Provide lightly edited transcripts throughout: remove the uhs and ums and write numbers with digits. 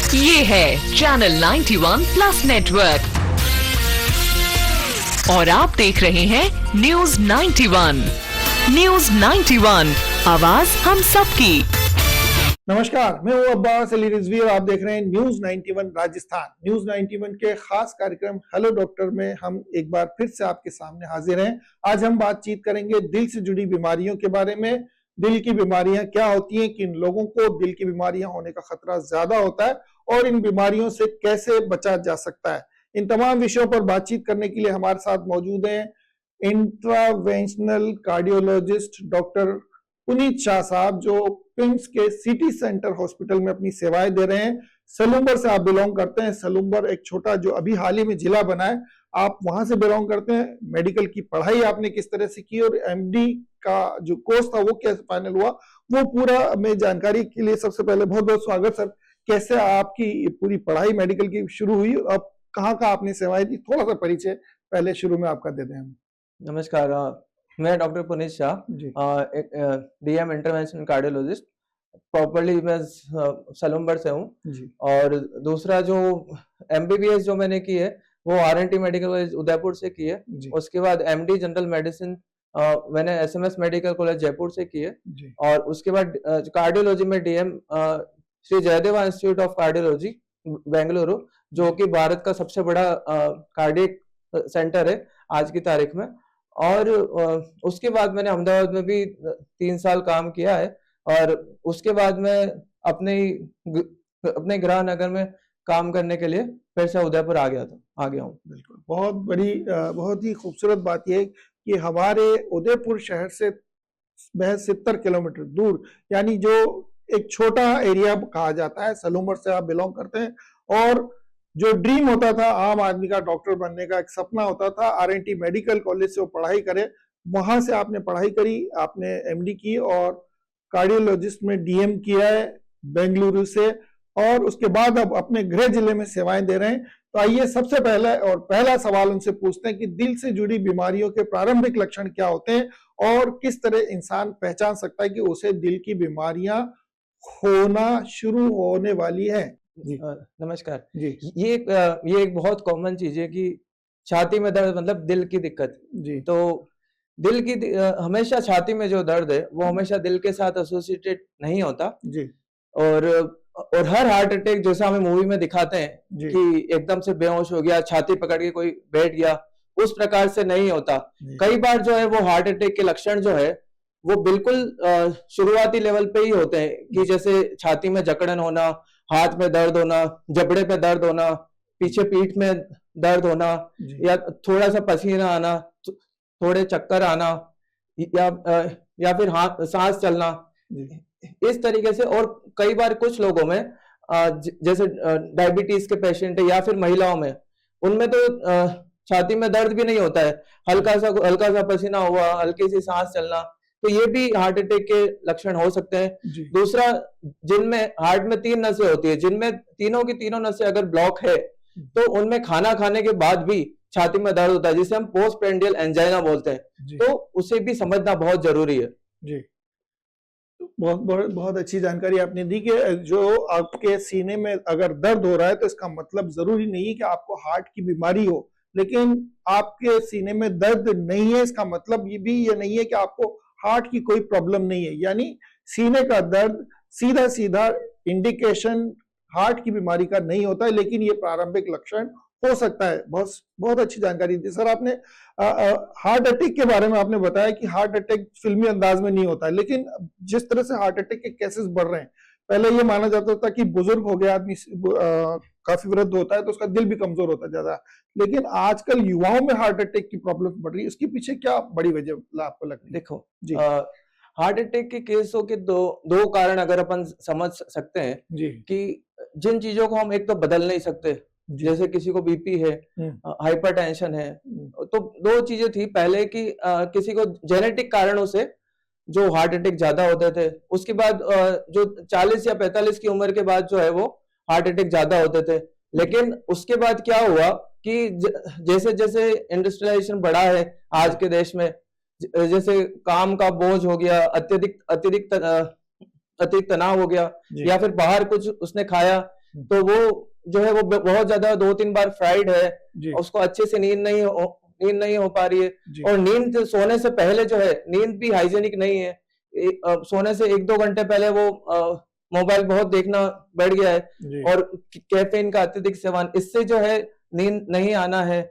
ये है channel 91 plus network और आप देख रहे हैं न्यूज 91। न्यूज 91, आवाज हम सबकी। नमस्कार, मैं हूं अब्बास अली रिजवी और आप देख रहे हैं न्यूज 91 राजस्थान। न्यूज 91 के खास कार्यक्रम हेलो डॉक्टर में हम एक बार फिर से आपके सामने हाजिर हैं। आज हम बातचीत करेंगे दिल से जुड़ी बीमारियों के बारे में। दिल की बीमारियां क्या होती हैं, किन लोगों को दिल की बीमारियां होने का खतरा ज्यादा होता है और इन बीमारियों से कैसे बचा जा सकता है। इन तमाम विषयों पर बातचीत करने के लिए हमारे साथ मौजूद हैं इंट्रावेंशनल कार्डियोलॉजिस्ट डॉक्टर पुनीत शाह साहब, जो पिम्स के सिटी सेंटर हॉस्पिटल में अपनी सेवाएं दे रहे हैं। सलूम्बर से आप बिलोंग करते हैं। सलूम्बर एक छोटा जो अभी हाल ही में जिला बना है, आप वहां से बिलोंग करते हैं। मेडिकल की पढ़ाई आपने किस तरह से की और एमडी का जो कोर्स था वो कैसे फाइनल हुआ, वो पूरा में जानकारी के लिए सबसे पहले बहुत बहुत स्वागत सर। कैसे आपकी पूरी पढ़ाई मेडिकल की शुरू हुई, अब कहाँ आपने सेवाएं दी, थोड़ा सा परिचय पहले शुरू में आपका दे दें हम। नमस्कार, मैं doctor Puneet Shah, DM interventional cardiologist. Properly मैं सलूम्बर से हूँ। और दूसरा जो एमबीबीएस जो मैंने की है वो आरएनटी मेडिकल कॉलेज उदयपुर से की है। उसके बाद एमडी जनरल मेडिसिन मैंने एसएमएस मेडिकल कॉलेज जयपुर से की है। और उसके बाद कार्डियोलॉजी में DM Shri Jayadeva Institute of Cardiology Bengaluru, जो कि भारत का सबसे बड़ा कार्डियक सेंटर है आज की तारीख में। और उसके बाद मैंने अहमदाबाद में भी 3 साल काम किया है। और उसके बाद मैं अपने गृह नगर में काम करने के लिए फिर से उदयपुर आ गया हूँ। बिल्कुल, बहुत ही खूबसूरत बात यह है कि हमारे उदयपुर शहर से महज 70 किलोमीटर दूर, यानी जो एक छोटा एरिया कहा जाता है, सलूम्बर से आप बिलोंग करते हैं। और जो ड्रीम होता था आम आदमी का, डॉक्टर बनने का एक सपना होता था, आरएनटी मेडिकल कॉलेज से वो पढ़ाई करे, वहां से आपने पढ़ाई करी, आपने एमडी की और कार्डियोलॉजिस्ट में डीएम किया है बेंगलुरु से, और उसके बाद अब अपने गृह जिले में सेवाएं दे रहे हैं। तो आइए सबसे पहला सवाल उनसे पूछते हैं कि दिल से जुड़ी बीमारियों के प्रारंभिक लक्षण क्या होते हैं और किस तरह इंसान पहचान सकता है कि उसे दिल की बीमारियां होना शुरू होने वाली है। नमस्कार जी। ये एक बहुत कॉमन चीज है कि छाती में दर्द मतलब दिल की दिक्कत जी। तो दिल की हमेशा छाती में जो दर्द है वो हमेशा दिल के साथ एसोसिएटेड नहीं होता जी। और हर हार्ट अटैक जैसा हमें मूवी में दिखाते हैं कि एकदम से बेहोश हो गया, छाती पकड़ के कोई बैठ गया, उस प्रकार से नहीं होता। कई बार जो है वो हार्ट अटैक के लक्षण जो है वो बिल्कुल शुरुआती लेवल पे ही होते हैं कि जैसे छाती में जकड़न होना, हाथ में दर्द होना, जबड़े पे दर्द होना, पीछे पीठ में दर्द होना, या थोड़ा सा पसीना आना, थोड़े चक्कर आना, या फिर सांस चलना, इस तरीके से। और कई बार कुछ लोगों में जैसे डायबिटीज के पेशेंट है या फिर महिलाओं में, उनमें तो छाती में दर्द भी नहीं होता है, हल्का सा पसीना हुआ, हल्की सी सांस चलना, तो ये भी हार्ट अटैक के लक्षण हो सकते हैं। दूसरा, जिनमें हार्ट में 3 नसें होती है, जिनमें तीनों की तीनों नसें अगर ब्लॉक है तो उनमें खाना खाने के बाद भी छाती में दर्द होता है, जिसे हम पोस्ट प्रेंडियल एंजाइना बोलते हैं। तो उसे भी समझना बहुत जरूरी है जी। बहुत अच्छी जानकारी आपने दी कि जो आपके सीने में अगर दर्द हो रहा है तो इसका मतलब जरूरी नहीं है कि आपको हार्ट की बीमारी हो, लेकिन आपके सीने में दर्द नहीं है इसका मतलब ये नहीं है कि आपको हार्ट की कोई प्रॉब्लम नहीं है। यानी सीने का दर्द सीधा इंडिकेशन हार्ट की बीमारी का नहीं होता है, लेकिन ये प्रारंभिक लक्षण हो सकता है। बहुत अच्छी जानकारी दी सर आपने। हार्ट अटैक के बारे में आपने बताया कि हार्ट अटैक फिल्मी अंदाज में नहीं होता है, लेकिन जिस तरह से हार्ट अटैक के केसेस बढ़ रहे हैं, पहले ये माना जाता था कि बुजुर्ग हो गया आदमी, काफी वृद्ध होता है तो उसका दिल भी कमजोर होता है ज्यादा, लेकिन आजकल युवाओं में हार्ट अटैक की प्रॉब्लम बढ़ रही है। इसके पीछे क्या बड़ी वजह आपको लगती है? देखो जी, हार्ट अटैक के केसों के दो कारण अगर अपन समझ सकते हैं जी, कि जिन चीजों को हम एक तो बदल नहीं सकते, जैसे किसी को बीपी है, हाइपरटेंशन है, तो 2 चीजें थी पहले कि किसी को जेनेटिक कारणों से जो हार्ट अटैक ज्यादा होते थे, उसके बाद जो 40 या 45 की उम्र के बाद जो है वो हार्ट अटैक ज्यादा होते थे। लेकिन उसके बाद क्या हुआ कि जैसे जैसे इंडस्ट्रियलाइजेशन बढ़ा है आज के देश में, जैसे काम का बोझ हो गया, अत्यधिक तनाव हो गया, या फिर बाहर कुछ उसने खाया तो वो जो है वो बहुत ज्यादा 2-3 बार फ्राइड है, उसको अच्छे से नींद नहीं हो पा रही है, और नींद सोने से पहले जो है नींद भी हाइजेनिक नहीं है। सोने से 1-2 घंटे पहले वो मोबाइल बहुत देखना बढ़ गया है, और कैफीन का अत्यधिक सेवन, इससे जो है नींद नहीं आना है।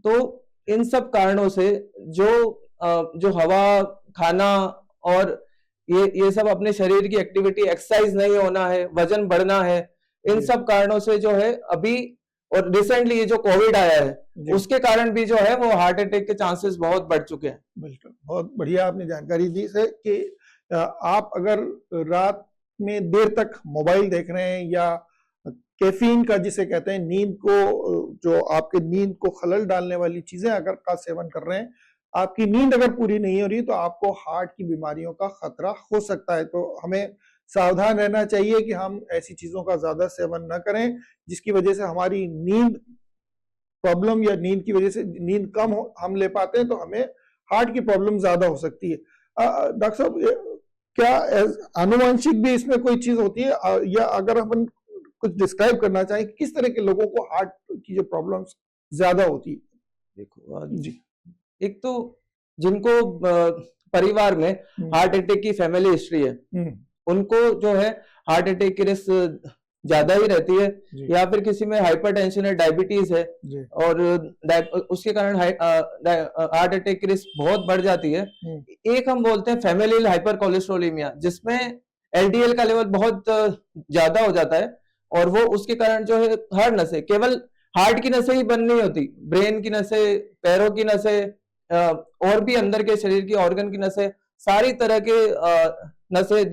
तो इन सब कारणों से जो हवा, खाना और ये सब अपने शरीर की एक्टिविटी, एक्सरसाइज नहीं होना है, वजन बढ़ना है, इन सब कारणों से जो है अभी, और रिसेंटली ये जो कोविड आया है उसके कारण भी जो है वो हार्ट अटैक के चांसेस बहुत बढ़ चुके हैं। बिल्कुल, बहुत बढ़िया आपने जानकारी दी है कि आप अगर रात में देर तक मोबाइल देख रहे हैं या कैफीन का जिसे कहते हैं नींद को, जो आपके नींद को खलल डालने वाली चीजें अगर का सेवन कर रहे हैं, आपकी नींद अगर पूरी नहीं हो रही तो आपको हार्ट की बीमारियों का खतरा हो सकता है। तो हमें सावधान रहना चाहिए कि हम ऐसी चीजों का ज्यादा सेवन न करें जिसकी वजह से हमारी नींद प्रॉब्लम या नींद की वजह से नींद कम हम ले पाते हैं तो हमें हार्ट की प्रॉब्लम ज्यादा हो सकती है। डॉक्टर साहब, क्या आनुवंशिक भी इसमें कोई चीज होती है, या अगर हम कुछ डिस्क्राइब करना चाहें किस तरह के लोगों को हार्ट की जो प्रॉब्लम्स ज्यादा होती है? देखो जी, एक तो जिनको परिवार में हार्ट अटैक की फैमिली हिस्ट्री है, उनको जो है हार्ट अटैक की रिस्क ज्यादा ही रहती है, या फिर किसी में हाइपरटेंशन है, डायबिटीज है, और उसके कारण हार्ट अटैक की रिस्क बहुत बढ़ जाती है। एक हम बोलते हैं फैमिलियल हाइपर कोलेस्ट्रोलेमिया, जिसमें एलडीएल का लेवल बहुत ज्यादा हो जाता है, और वो उसके कारण जो है हर नसें, केवल हार्ट की नसें ही बंद नहीं होती, ब्रेन की नसें, पैरों की नसें, और भी अंदर के शरीर की ऑर्गन की नसें, सारी तरह के नसें,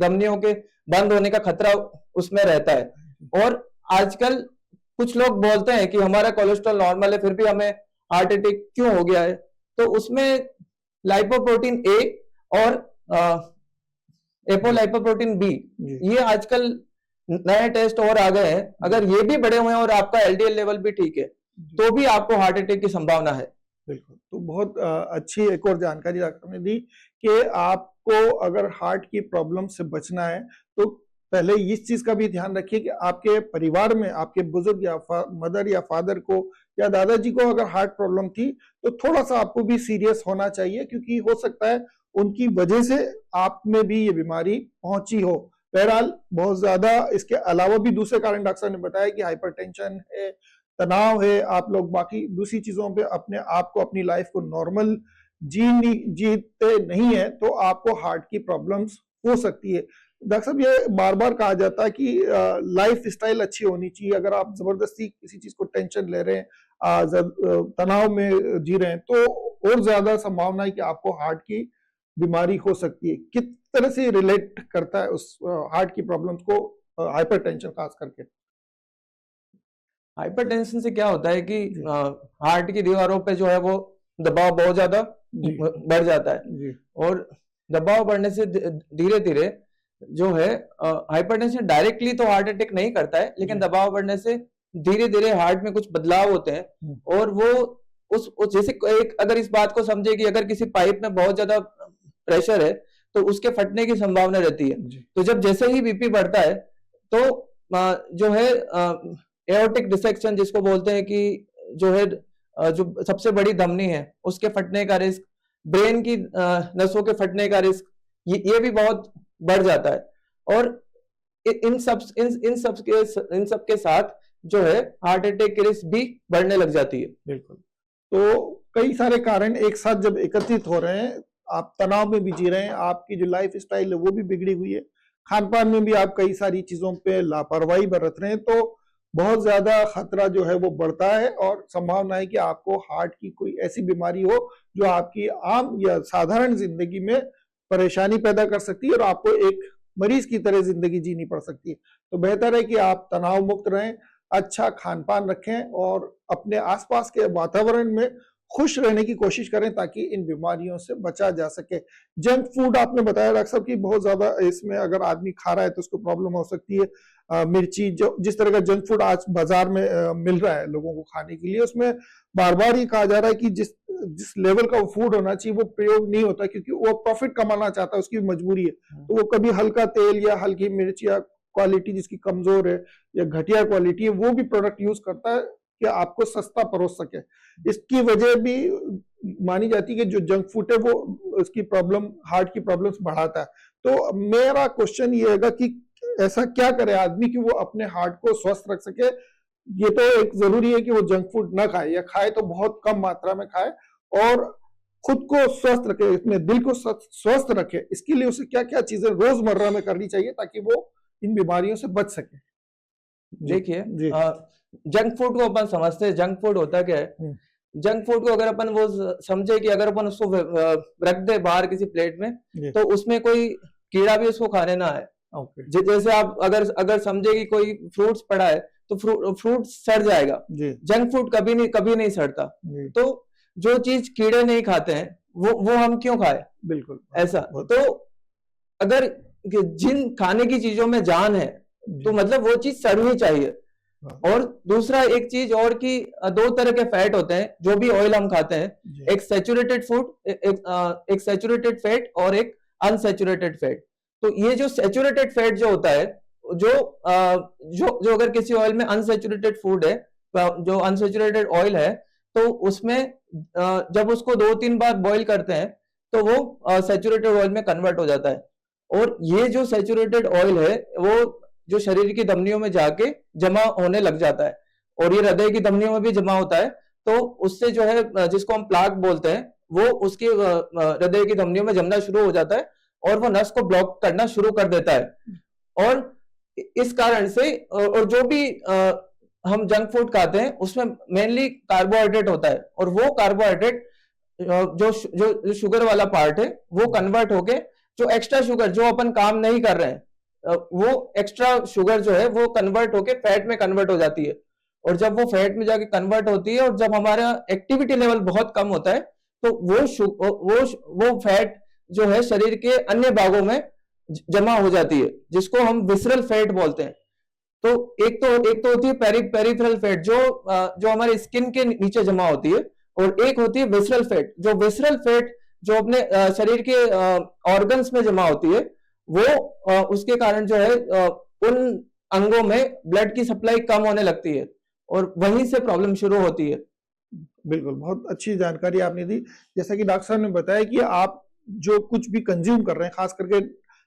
धमनियों के बंद होने का खतरा उसमें रहता है। और आजकल कुछ लोग बोलते हैं कि हमारा कोलेस्ट्रॉल नॉर्मल है फिर भी हमें हार्ट अटैक क्यों हो गया है, तो उसमें लाइपोप्रोटीन ए और एपोलाइपोप्रोटीन बी, ये आजकल नए टेस्ट और आ गए हैं, अगर ये भी बढ़े हुए हैं और आपका एलडीएल लेवल भी ठीक है तो भी आपको हार्ट अटैक की संभावना है। बिल्कुल, तो बहुत अच्छी एक और जानकारी डॉक्टर ने दी कि आपको अगर हार्ट की प्रॉब्लम से बचना है तो पहले इस चीज का भी ध्यान रखिए कि आपके परिवार में आपके बुजुर्ग या मदर या फादर को या दादाजी को अगर हार्ट प्रॉब्लम थी तो थोड़ा सा आपको भी सीरियस होना चाहिए, क्योंकि हो सकता है उनकी वजह से आप में भी ये बीमारी पहुंची हो। बहरहाल बहुत ज्यादा इसके अलावा भी दूसरे कारण डॉक्टर ने बताया कि हाइपरटेंशन है, तनाव है, आप लोग बाकी दूसरी चीजों पे अपने आप को, अपनी लाइफ को नॉर्मल जीते नहीं है तो आपको हार्ट की प्रॉब्लम्स हो सकती है। डॉक्टर साहब, ये बार बार कहा जाता है कि लाइफ स्टाइल अच्छी होनी चाहिए, अगर आप जबरदस्ती किसी चीज को टेंशन ले रहे हैं, तनाव में जी रहे हैं तो और ज्यादा संभावना है कि आपको हार्ट की बीमारी हो सकती है। किस तरह से रिलेट करता है उस हार्ट की प्रॉब्लम्स को हाइपरटेंशन खास करके? हाइपरटेंशन से क्या होता है कि हार्ट की दीवारों पे जो है वो दबाव बहुत ज्यादा बढ़ जाता है, और दबाव बढ़ने से धीरे धीरे जो है हाइपरटेंशन डायरेक्टली तो हार्ट अटैक नहीं करता है, लेकिन दबाव बढ़ने से धीरे धीरे हार्ट में कुछ बदलाव होते हैं, और वो उस जैसे एक अगर इस बात को समझे कि अगर किसी पाइप में बहुत ज्यादा प्रेशर है तो उसके फटने की संभावना रहती है। तो जब जैसे ही बीपी बढ़ता है तो जो है एओर्टिक डिसेक्शन जिसको बोलते हैं कि जो है जो सबसे बड़ी धमनी है उसके फटने का रिस्क, ब्रेन की नसों के फटने का रिस्क, ये भी बहुत बढ़ जाता है। और इन सब के साथ जो है हार्ट अटैक की रिस्क भी बढ़ने लग जाती है। बिल्कुल, तो कई सारे कारण एक साथ जब एकत्रित हो रहे हैं, आप तनाव में भी जी रहे हैं, आपकी जो लाइफ स्टाइल है वो भी बिगड़ी हुई है, खान पान में भी आप कई सारी चीजों पे लापरवाही बरत रहे हैं, तो बहुत ज्यादा खतरा जो है वो बढ़ता है और संभावना है कि आपको हार्ट की कोई ऐसी बीमारी हो जो आपकी आम या साधारण जिंदगी में परेशानी पैदा कर सकती है और आपको एक मरीज की तरह जिंदगी जीनी पड़ सकती है। तो बेहतर है कि आप तनाव मुक्त रहें, अच्छा खान पान रखें और अपने आसपास के वातावरण में खुश रहने की कोशिश करें ताकि इन बीमारियों से बचा जा सके। जंक फूड आपने बताया डॉक्टर साहब कि बहुत ज्यादा इसमें अगर आदमी खा रहा है तो उसको प्रॉब्लम हो सकती है। मिर्ची, जो जिस तरह का जंक फूड आज बाजार में मिल रहा है लोगों को खाने के लिए, उसमें बार बार ये कहा जा रहा है कि जिस लेवल का फूड होना चाहिए वो प्रयोग नहीं होता, क्योंकि वो प्रॉफिट कमाना चाहता है, उसकी मजबूरी है। तो वो कभी हल्का तेल या हल्की मिर्च या क्वालिटी जिसकी कमजोर है या घटिया क्वालिटी है वो भी प्रोडक्ट यूज करता है कि आपको सस्ता परोस सके। इसकी वजह भी मानी जाती है कि जो जंक फूड है वो उसकी प्रॉब्लम, हार्ट की प्रॉब्लम्स बढ़ाता है। तो मेरा क्वेश्चन ये है कि ऐसा क्या करे आदमी कि वो अपने हार्ट को स्वस्थ रख सके। ये तो एक जरूरी है कि वो जंक फूड ना खाए, या खाए तो बहुत कम मात्रा में खाए और खुद को स्वस्थ रखे, अपने दिल को स्वस्थ रखे। इसके लिए उसे क्या क्या चीजें रोजमर्रा में करनी चाहिए ताकि वो इन बीमारियों से बच सके। देखिए, जंक फूड को अपन समझते हैं, जंक फूड होता क्या है? जंक फूड को अगर अपन वो समझे कि अगर अपन उसको रख दे बाहर किसी प्लेट में, तो उसमें कोई कीड़ा भी उसको खाने ना आए। जैसे आप अगर समझे कि कोई फ्रूट्स पड़ा है तो फ्रूट सड़ जाएगा, जंक फूड कभी नहीं सड़ता। तो जो चीज कीड़े नहीं खाते हैं वो हम क्यों खाए? बिल्कुल ऐसा। तो अगर जिन खाने की चीजों में जान है तो मतलब वो चीज सड़नी चाहिए। और दूसरा एक चीज और कि दो तरह के फैट होते हैं जो भी ऑयल हम खाते हैं, एक सैचुरेटेड फूड, एक सैचुरेटेड फैट और एक अनसैचुरेटेड फैट। तो ये जो सैचुरेटेड फैट जो होता है, जो अगर किसी ऑयल में अनसैचुरेटेड फूड है, जो अनसैचुरेटेड ऑयल है, तो उसमें जब उसको 2-3 बार बॉईल करते हैं तो वो सैचुरेटेड ऑयल में कन्वर्ट हो जाता है। और ये जो सैचुरेटेड ऑयल है वो जो शरीर की धमनियों में जाके जमा होने लग जाता है, और ये हृदय की धमनियों में भी जमा होता है। तो उससे जो है, जिसको हम प्लाक बोलते हैं, वो उसकी हृदय की धमनियों में जमना शुरू हो जाता है और वो नस को ब्लॉक करना शुरू कर देता है। और इस कारण से, और जो भी हम जंक फूड खाते हैं उसमें मेनली कार्बोहाइड्रेट होता है, और वो कार्बोहाइड्रेट जो शुगर वाला पार्ट है वो कन्वर्ट होके जो एक्स्ट्रा शुगर जो अपन काम नहीं कर रहे हैं, वो एक्स्ट्रा शुगर जो है वो कन्वर्ट होके फैट में कन्वर्ट हो जाती है। और जब वो फैट में जाके कन्वर्ट होती है और जब हमारा एक्टिविटी लेवल बहुत कम होता है तो वो फैट जो है शरीर के अन्य भागों में जमा हो जाती है, जिसको हम विसरल फैट बोलते हैं। तो एक तो होती है पेरिफेरल फैट जो हमारी स्किन के नीचे जमा होती है, और एक होती है विसरल फैट। जो विसरल फैट जो अपने शरीर के ऑर्गन्स में जमा होती है, वो उसके कारण जो है उन अंगों में ब्लड की सप्लाई कम होने लगती है और वहीं से प्रॉब्लम शुरू होती है। बिल्कुल, बहुत अच्छी जानकारी आपने दी। जैसा कि डॉक्टर साहब ने बताया कि आप जो कुछ भी कंज्यूम कर रहे हैं, खास करके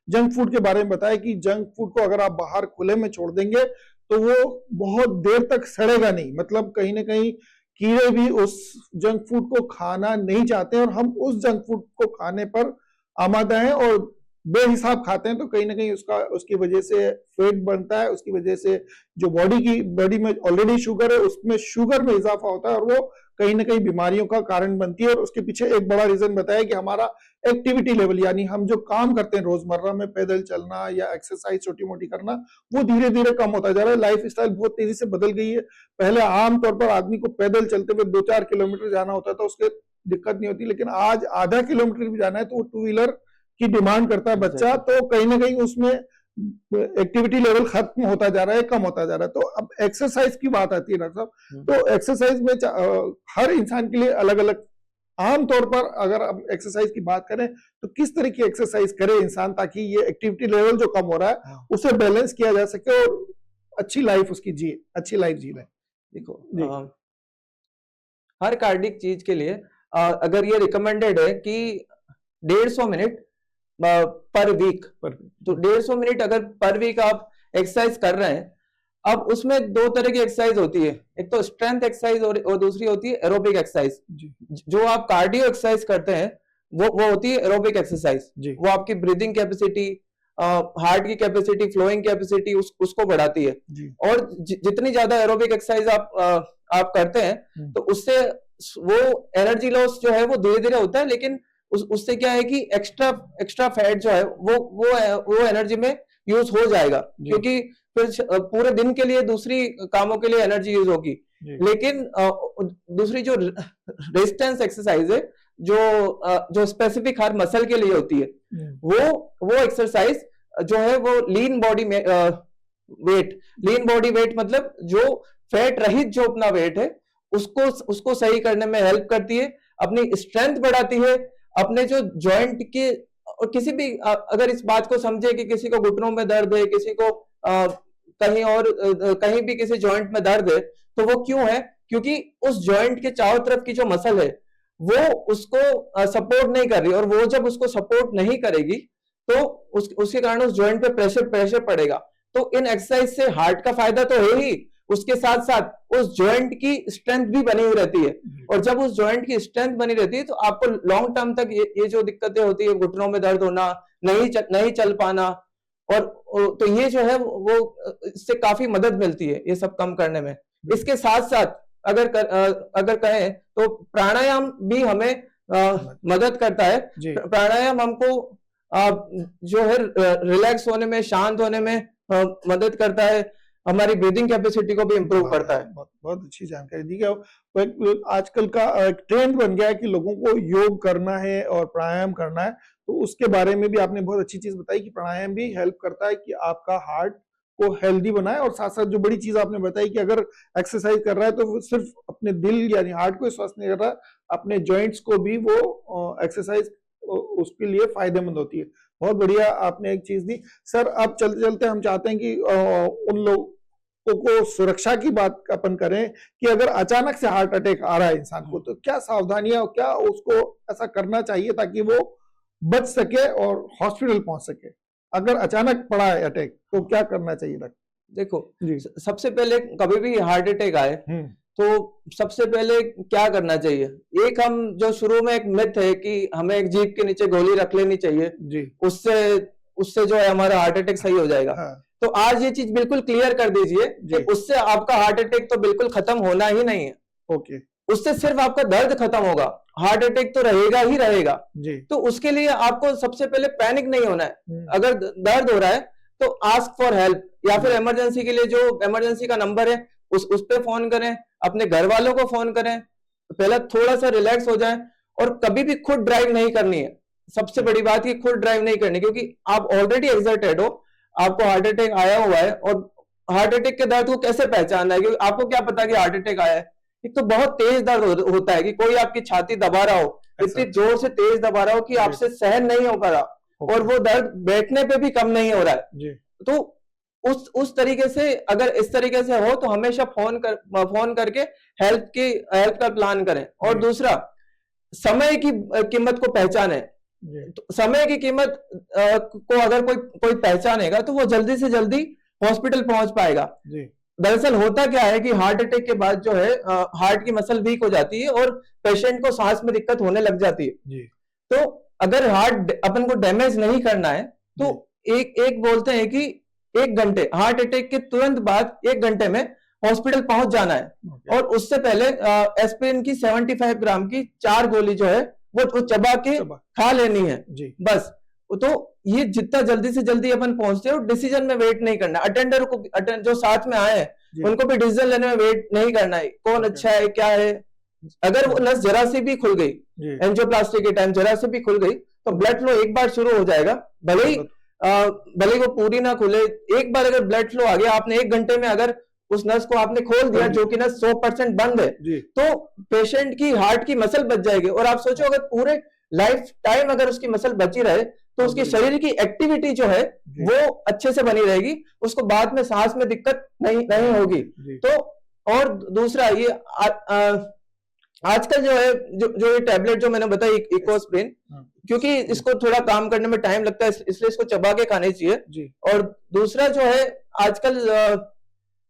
जंक फूड के बारे में बताया कि जंक फूड को अगर आप बाहर खुले में छोड़ देंगे तो वो बहुत देर तक सड़ेगा नहीं। मतलब कहीं ना कहीं कीड़े भी उस जंक फूड को खाना नहीं चाहते हैं और हम उस जंक फूड को खाने पर आमादा हैं और बेहिसाब खाते हैं। तो कहीं ना कहीं उसकी वजह से फैट बनता है, उसकी वजह से जो बॉडी में ऑलरेडी शुगर है उसमें शुगर में इजाफा होता है और वो कहीं ना कहीं बीमारियों का कारण बनती है। और उसके पीछे एक बड़ा रीजन बताया कि हमारा एक्टिविटी लेवल, यानी हम जो काम करते हैं रोजमर्रा में, पैदल चलना या एक्सरसाइज छोटी मोटी करना, वो धीरे धीरे कम होता जा रहा है। लाइफ स्टाइल बहुत तेजी से बदल गई है। पहले आमतौर पर आदमी को पैदल चलते हुए 2-4 किलोमीटर जाना होता था, उसके दिक्कत नहीं होती, लेकिन आज आधा किलोमीटर भी जाना है तो वो 2 व्हीलर की डिमांड करता है बच्चा। तो कहीं ना कहीं उसमें एक्टिविटी लेवल खत्म होता जा रहा है, कम होता जा रहा है। तो अब एक्सरसाइज की बात आती है डॉक्टर साहब, तो एक्सरसाइज में हर इंसान के लिए अलग अलग, आमतौर पर अगर हम एक्सरसाइज की बात करें तो किस तरह की एक्सरसाइज करे इंसान ताकि ये एक्टिविटी लेवल जो कम हो रहा है उसे बैलेंस किया जा सके और अच्छी लाइफ उसकी जिए, अच्छी लाइफ जी रहे। देखो, हर कार्डिक चीज के लिए अगर ये रिकमेंडेड है कि 150 मिनट पर वीक, तो 150 मिनट अगर पर वीक आप एक्सरसाइज कर रहे हैं। अब उसमें 2 तरह की एक्सरसाइज होती है, एक तो स्ट्रेंथ एक्सरसाइज और दूसरी होती है एरोबिक एक्सरसाइज। जो आप कार्डियो एक्सरसाइज करते हैं वो होती है एरोबिक एक्सरसाइज। वो आपकी ब्रीदिंग कैपेसिटी, हार्ट की कैपेसिटी, फ्लोइंग कैपेसिटी उसको बढ़ाती है। और जितनी ज्यादा एरोबिक एक्सरसाइज आप करते हैं तो उससे वो एनर्जी लॉस जो है वो धीरे धीरे होता है, लेकिन उससे क्या है कि एक्स्ट्रा फैट जो है वो एनर्जी में यूज हो जाएगा, क्योंकि फिर पूरे दिन के लिए दूसरी कामों के लिए एनर्जी यूज होगी। लेकिन दूसरी जो रेजिस्टेंस एक्सरसाइज है जो स्पेसिफिक हर मसल के लिए होती है, वो एक्सरसाइज जो है वो लीन बॉडी वेट मतलब जो फैट रहित जो अपना वेट है उसको सही करने में हेल्प करती है, अपनी स्ट्रेंथ बढ़ाती है, अपने जो जॉइंट के, और किसी भी अगर इस बात को समझे कि किसी को घुटनों में दर्द है, किसी को कहीं भी किसी जॉइंट में दर्द है, तो वो क्यों है? क्योंकि उस जॉइंट के चारों तरफ की जो मसल है वो उसको सपोर्ट नहीं कर रही, और वो जब उसको सपोर्ट नहीं करेगी तो उसके कारण उस जॉइंट पे प्रेशर पड़ेगा। तो इन एक्सरसाइज से हार्ट का फायदा तो है ही, उसके साथ साथ उस जॉइंट की स्ट्रेंथ भी बनी हुई रहती है, और जब उस जॉइंट की स्ट्रेंथ बनी रहती है तो आपको लॉन्ग टर्म तक ये जो दिक्कतें होती है, घुटनों में दर्द होना, नहीं चल पाना, और तो ये जो है वो इससे काफी मदद मिलती है ये सब कम करने में। इसके साथ साथ अगर कहें तो प्राणायाम भी हमें मदद करता है। प्राणायाम हमको जो है रिलैक्स होने में, शांत होने में मदद करता है, हमारी ब्रीदिंग कैपेसिटी को भी इम्प्रूव करता है। बहुत अच्छी जानकारी दी गई। आजकल का ट्रेंड बन गया है कि लोगों को योग करना है और प्राणायाम करना है, तो उसके बारे में भी आपने बहुत अच्छी चीज बताई कि प्राणायाम भी हेल्प करता है कि आपका हार्ट को हेल्दी बनाए, और साथ साथ जो बड़ी चीज आपने बताई कि अगर एक्सरसाइज कर रहा है तो वो सिर्फ अपने दिल यानी हार्ट को स्वस्थ नहीं कर रहा, अपने जॉइंट्स को भी वो एक्सरसाइज उसके लिए फायदेमंद होती है। बहुत बढ़िया आपने एक चीज दी। सर अब चलते चलते हम चाहते हैं कि उन लोगों को सुरक्षा की बात अपन करें कि अगर अचानक से हार्ट अटैक आ रहा है इंसान को, तो क्या सावधानियां, क्या उसको ऐसा करना चाहिए ताकि वो बच सके और हॉस्पिटल पहुंच सके? अगर अचानक पड़ा है अटैक तो क्या करना चाहिए डॉक्टर? देखो, सबसे पहले कभी भी हार्ट अटैक आए तो सबसे पहले क्या करना चाहिए? एक हम जो शुरू में एक मिथ है कि हमें एक जीभ के नीचे गोली रख लेनी चाहिए जी, उससे जो है हमारा हार्ट अटैक सही हो जाएगा। हाँ। तो आज ये चीज बिल्कुल क्लियर कर दीजिए कि उससे आपका हार्ट अटैक तो बिल्कुल खत्म होना ही नहीं है। ओके, उससे सिर्फ आपका दर्द खत्म होगा, हार्ट अटैक तो रहेगा ही रहेगा जी। तो उसके लिए आपको सबसे पहले पैनिक नहीं होना है। अगर दर्द हो रहा है तो आस्क फॉर हेल्प, या फिर इमरजेंसी के लिए जो इमरजेंसी का नंबर है उस पे फोन करें, अपने घर वालों को फोन करें, पहले थोड़ा सा रिलैक्स हो जाएं, और कभी भी खुद ड्राइव नहीं करनी है। सबसे बड़ी बात ये, खुद ड्राइव नहीं करनी, क्योंकि आप ऑलरेडी एक्साइटेड हो, आपको हार्ट अटैक आया हुआ है, और हार्ट अटैक के दर्द को कैसे पहचानना है? क्योंकि आपको क्या पता कि हार्ट अटैक आया है? एक तो बहुत तेज दर्द होता है कि कोई आपकी छाती दबा रहा हो, इतनी जोर से तेज दबा रहा हो कि आपसे सहन नहीं हो पा रहा, और वो दर्द बैठने पे भी कम नहीं हो रहा है। तो उस तरीके से, अगर इस तरीके से हो तो हमेशा फोन करके हेल्प का प्लान करें। और दूसरा, समय की कीमत को पहचाने। तो समय की कीमत को अगर कोई पहचानेगा तो वो जल्दी से जल्दी हॉस्पिटल पहुंच पाएगा। दरअसल होता क्या है कि हार्ट अटैक के बाद जो है हार्ट की मसल वीक हो जाती है और पेशेंट को सांस में दिक्कत होने लग जाती है। तो अगर हार्ट अपन को डैमेज नहीं करना है तो एक बोलते हैं कि 1 घंटे, हार्ट अटैक के तुरंत बाद 1 घंटे में हॉस्पिटल पहुंच जाना है। और उससे पहले एस्पिरिन की 75 ग्राम की 4 गोली जो है वो चबा के खा लेनी है बस। तो ये जितना जल्दी से जल्दी अपन पहुंचते हैं, डिसीजन में वेट नहीं करना। अटेंडर को, जो साथ में आए हैं उनको भी डिसीजन लेने में वेट नहीं करना है, कौन अच्छा है क्या है। अगर वो नस जरा से भी खुल गई, एंजियोप्लास्टी के टाइम जरा से भी खुल गई, तो ब्लड फ्लो एक बार शुरू हो जाएगा, भले ही वो पूरी ना खुले। एक बार अगर ब्लड फ्लो आ गया, आपने 1 घंटे में अगर उस नस को आपने खोल दिया जो कि नस 100% बंद है, तो पेशेंट की हार्ट की मसल बच जाएगी। और आप सोचो अगर पूरे लाइफ टाइम अगर उसकी मसल बची रहे तो उसके शरीर की एक्टिविटी जो है वो अच्छे से बनी रहेगी, उसको बाद में सांस में दिक्कत नहीं होगी। तो और दूसरा ये आजकल जो है जो ये टैबलेट जो मैंने बताई इकोस्प्रिन, क्योंकि इसको थोड़ा काम करने में टाइम लगता है इसलिए इसको चबा के खाने चाहिए। और दूसरा जो है आजकल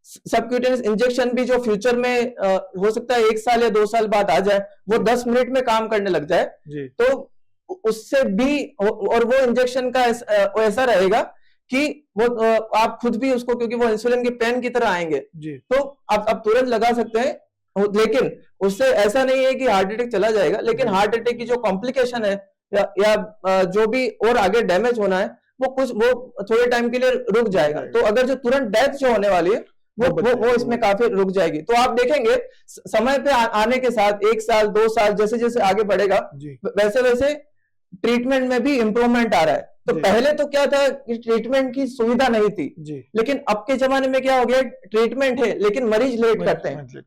सबक्यूटेनियस इंजेक्शन भी जो फ्यूचर में हो सकता है 1 साल या 2 साल बाद आ जाए, वो 10 मिनट में काम करने लग जाए, तो उससे भी, और वो इंजेक्शन का ऐसा रहेगा कि वो आप खुद भी उसको, क्योंकि वो इंसुलिन के पेन की तरह आएंगे, तो आप तुरंत लगा सकते हैं। लेकिन उससे ऐसा नहीं है कि हार्ट अटैक चला जाएगा, लेकिन हार्ट अटैक की जो कॉम्प्लिकेशन है या जो भी और आगे डैमेज होना है वो थोड़े टाइम के लिए रुक जाएगा। तो अगर जो तुरंत डेथ जो होने वाली है वो इसमें काफी रुक जाएगी। तो आप देखेंगे समय पे आने के साथ 1 साल 2 साल जैसे जैसे आगे बढ़ेगा वैसे वैसे ट्रीटमेंट में भी इम्प्रूवमेंट आ रहा है। तो पहले तो क्या था कि ट्रीटमेंट की सुविधा नहीं थी, लेकिन अब के जमाने में क्या हो गया, ट्रीटमेंट है लेकिन मरीज लेट करते हैं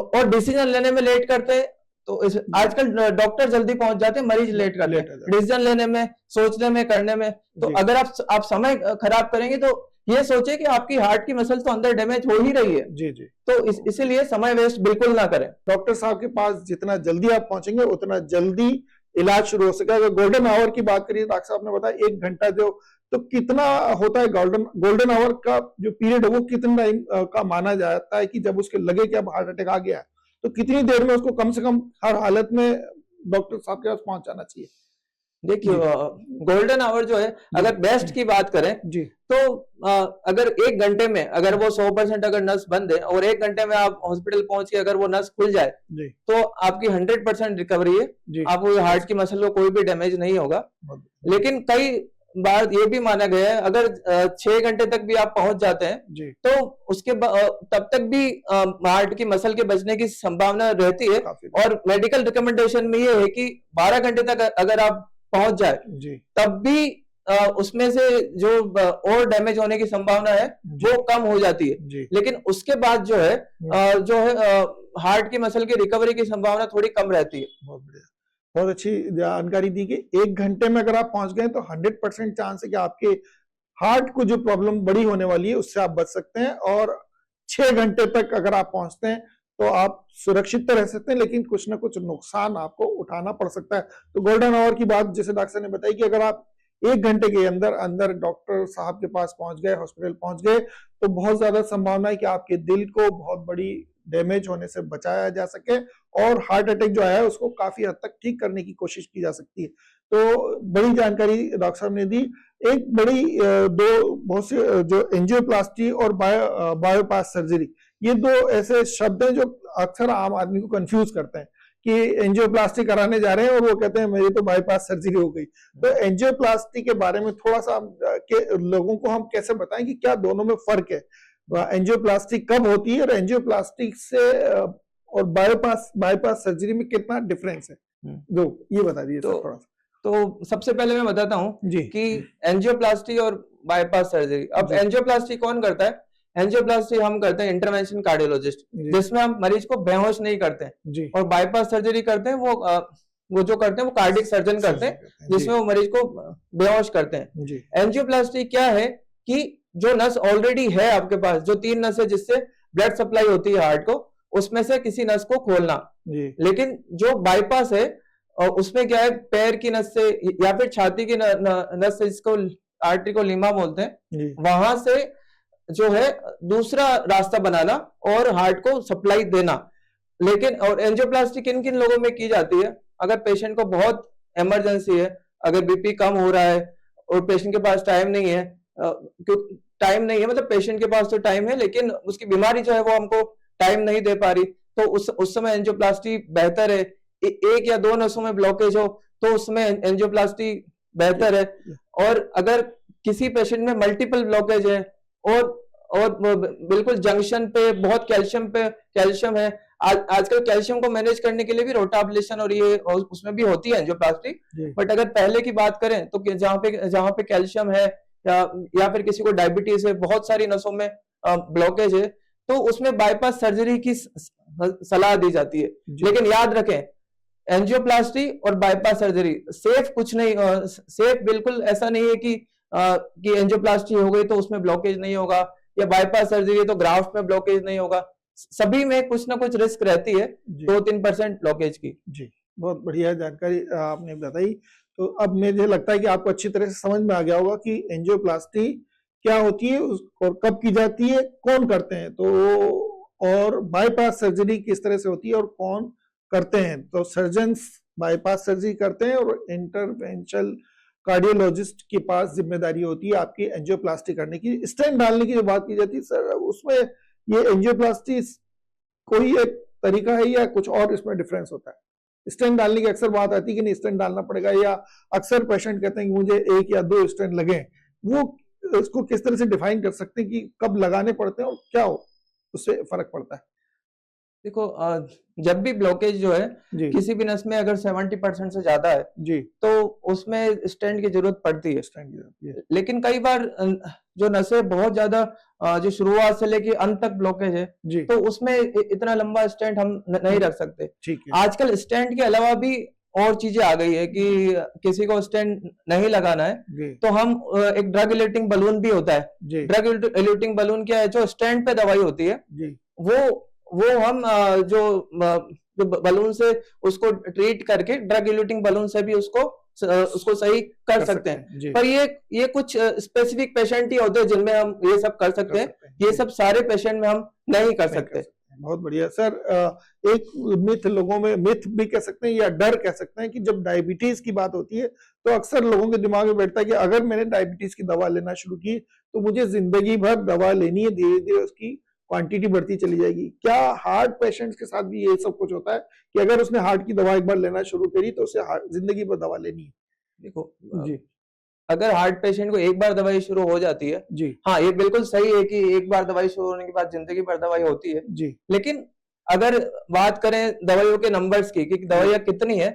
और डिसीजन लेने में लेट करते हैं। तो आजकल डॉक्टर जल्दी पहुंच जाते हैं, मरीज लेट करते हैं डिसीजन लेने में, सोचने में, करने में। तो अगर आप समय खराब करेंगे तो ये सोचे कि आपकी हार्ट की मसल तो अंदर डैमेज हो ही रही है। जी जी। तो इसीलिए समय वेस्ट बिल्कुल ना करें। डॉक्टर साहब के पास जितना जल्दी आप पहुंचेंगे उतना जल्दी इलाज शुरू हो सकेगा। अगर गोल्डन आवर की बात करिए, डॉक्टर साहब ने बताया 1 घंटा जो, तो कितना होता है गोल्डन आवर का जो पीरियड है वो कितना टाइम का माना जाता है कि जब उसके लगे कि अब हार्ट अटैक आ गया है, तो कितनी देर में उसको कम से कम हर हालत में डॉक्टर साहब के पास पहुंच जाना चाहिए? देखिए, गोल्डन आवर जो है, अगर बेस्ट की बात करें जी, तो अगर 1 घंटे में अगर वो 100% अगर नस बंद है और 1 घंटे में आप हॉस्पिटल पहुंच के अगर वो नस खुल जाए जी, तो आपकी 100% रिकवरी है। जी। आपको हार्ट की मसल को कोई भी डैमेज नहीं होगा। लेकिन कई बार ये भी माना गया है, अगर 6 घंटे तक भी आप पहुंच जाते हैं जी, तो तब तक भी हार्ट की मसल के बचने की संभावना रहती है। काफी। और मेडिकल रिकमेंडेशन में ये है कि 12 घंटे तक अगर आप पहुंच जाए जी, तब भी उसमें से जो और डैमेज होने की संभावना है जी, वो कम हो जाती है। जी। लेकिन उसके बाद जो है हार्ट की मसल की रिकवरी की संभावना थोड़ी कम रहती है। बहुत बढ़िया, बहुत अच्छी जानकारी दी कि 1 घंटे में अगर आप पहुंच गए तो 100% चांस है कि आपके हार्ट को जो प्रॉब्लम बड़ी होने वाली है उससे आप बच सकते हैं, और 6 घंटे तक अगर आप पहुंचते हैं तो आप सुरक्षित तो रह सकते हैं, लेकिन कुछ ना कुछ नुकसान आपको उठाना पड़ सकता है। तो गोल्डन आवर की बात जैसे डॉक्टर ने बताई कि अगर आप 1 घंटे के अंदर अंदर डॉक्टर साहब के पास पहुंच गए, हॉस्पिटल पहुंच गए, तो बहुत ज्यादा संभावना है कि आपके दिल को बहुत बड़ी डैमेज होने से बचाया जा सके, और हार्ट अटैक जो है उसको काफी हद तक ठीक करने की कोशिश की जा सकती है। तो बड़ी जानकारी डॉक्टर साहब ने दी। एक बड़ी बहुत से जो एंजियोप्लास्टी और बायोपास सर्जरी, ये 2 ऐसे शब्द हैं जो अक्सर आम आदमी को कंफ्यूज करते हैं कि एंजियोप्लास्टी कराने जा रहे हैं और वो कहते हैं मेरी तो बाईपास सर्जरी हो गई। तो एंजियोप्लास्टी के बारे में थोड़ा सा लोगों को हम कैसे बताएं कि क्या दोनों में फर्क है, एंजियोप्लास्टी कब होती है, और एंजियोप्लास्टी से और बाईपास सर्जरी में कितना डिफरेंस है, दो ये बता दीजिए सर थोड़ा सा। तो सबसे पहले मैं बताता हूँ जी कि एंजियोप्लास्टी और बाईपास सर्जरी। अब जी। एंजियोप्लास्टी कौन करता है? एंजियोप्लास्टी हम करते हैं इंटरवेंशन कार्डियोलॉजिस्ट, जी। जिसमें हम मरीज को बेहोश नहीं करते हैं। जी, और बाईपास सर्जरी करते हैं वो जो करते हैं वो कार्डियक सर्जन करते हैं, जिसमें वो मरीज को बेहोश करते हैं। जी, एंजियोप्लास्टी क्या है कि जो नस ऑलरेडी है आपके पास, जो 3 नस है जिससे ब्लड सप्लाई होती है हार्ट को, उसमें से किसी नस को खोलना। जी, लेकिन जो बाईपास है और उसमें क्या है, पैर की नस से या फिर छाती की नस से, जिसको आर्टरी को लीमा बोलते हैं, जी, वहां से जो है दूसरा रास्ता बनाना और हार्ट को सप्लाई देना। लेकिन और एंजियोप्लास्टी किन किन लोगों में की जाती है? अगर पेशेंट को बहुत इमरजेंसी है, अगर बीपी कम हो रहा है और पेशेंट के पास टाइम नहीं है, टाइम नहीं है मतलब पेशेंट के पास तो टाइम है लेकिन उसकी बीमारी जो है वो हमको टाइम नहीं दे पा रही, तो उस समय एंजियोप्लास्टी बेहतर है। 1 या 2 नसों में ब्लॉकेज हो तो उसमें एंजियोप्लास्टी बेहतर है। और अगर किसी पेशेंट में मल्टीपल ब्लॉकेज है और बिल्कुल जंक्शन पे बहुत कैल्शियम है, आजकल कैल्शियम को मैनेज करने के लिए भी रोटाब्लेशन और ये उसमें भी होती है एंजियोप्लास्टी। बट अगर पहले की बात करें तो जहां पे कैल्शियम है या फिर किसी को डायबिटीज है, बहुत सारी नसों में ब्लॉकेज है, तो उसमें बाईपास सर्जरी की सलाह दी जाती है। लेकिन याद रखें, एंजियोप्लास्टी और बाईपास सर्जरी सेफ कुछ नहीं, सेफ बिल्कुल ऐसा नहीं है कि एंजियोप्लास्टी हो गई तो उसमें ब्लॉकेज नहीं होगा, या बाईपास सर्जरी है तो ग्राफ्ट में ब्लॉकेज नहीं होगा। सभी में कुछ ना कुछ रिस्क रहती है 2-3% ब्लॉकेज की। जी, बहुत बढ़िया जानकारी आपने बताई। तो अब मुझे लगता है कि आपको अच्छी तरह से समझ में आ गया होगा कि एंजियोप्लास्टी क्या होती है और कब की जाती है, कौन करते हैं, तो और बाईपास सर्जरी किस तरह से होती है और कौन करते हैं। तो सर्जन्स बाईपास सर्जरी करते हैं और इंटरवेंशनल कार्डियोलॉजिस्ट के पास जिम्मेदारी होती है आपकी एंजियोप्लास्टी करने की। स्टेंट डालने की जो बात की जाती है सर, उसमें ये एंजियोप्लास्टी कोई एक तरीका है या कुछ और इसमें डिफरेंस होता है? स्टेंट डालने की अक्सर बात आती है कि नहीं स्टेंट डालना पड़ेगा, या अक्सर पेशेंट कहते हैं कि मुझे 1 या 2 स्टेंट लगे, वो उसको किस तरह से डिफाइन कर सकते हैं कि कब लगाने पड़ते हैं और क्या उससे फर्क पड़ता है? देखो, जब भी ब्लॉकेज जो है जी, किसी भी नस में अगर 70% से ज्यादा है जी, तो उसमें स्टेंट की जरूरत पड़ती है। स्टेंट की जरूरत है। लेकिन कई बार जो नसें बहुत ज्यादा जो शुरुआत से लेके अंत तक ब्लॉकेज है, जी, तो उसमें इतना लंबा स्टेंट हम नहीं रख सकते। ठीक है। आजकल स्टेंट के अलावा भी और चीजें आ गई है कि किसी को स्टेंट नहीं लगाना है तो हम एक ड्रग इलेटिंग बलून भी होता है। ड्रग इलेटिंग बलून क्या है, जो स्टेंट पे दवाई होती है वो हम जो बलून से उसको ट्रीट करके ड्रग इलेटिंग बलून से भी उसको सही कर सकते हैं। पर ये कुछ स्पेसिफिक पेशेंट ही होते हैं जिनमें हम ये सब कर सकते हैं, ये सब सारे पेशेंट में हम नहीं कर सकते। बहुत बढ़िया सर। एक मिथ लोगों में, मिथ भी कह सकते हैं या डर कह सकते हैं, कि जब डायबिटीज की बात होती है तो अक्सर लोगों के दिमाग में बैठता है कि अगर मैंने डायबिटीज की दवा लेना शुरू की तो मुझे जिंदगी भर दवा लेनी है, धीरे धीरे उसकी क्वांटिटी बढ़ती चली जाएगी। क्या हार्ट पेशेंट्स के साथ भी ये सब कुछ होता है कि अगर उसने हार्ट की दवा एक बार लेना शुरू करी तो उसे जिंदगी भर दवा लेनी है? देखो जी, अगर हार्ट पेशेंट को एक बार दवाई शुरू हो जाती है जी, हाँ ये बिल्कुल सही है कि एक बार दवाई शुरू होने के बाद जिंदगी भर दवाई होती है जी। लेकिन अगर बात करें दवाइयों के नंबर्स की कि दवाइयाँ कितनी है,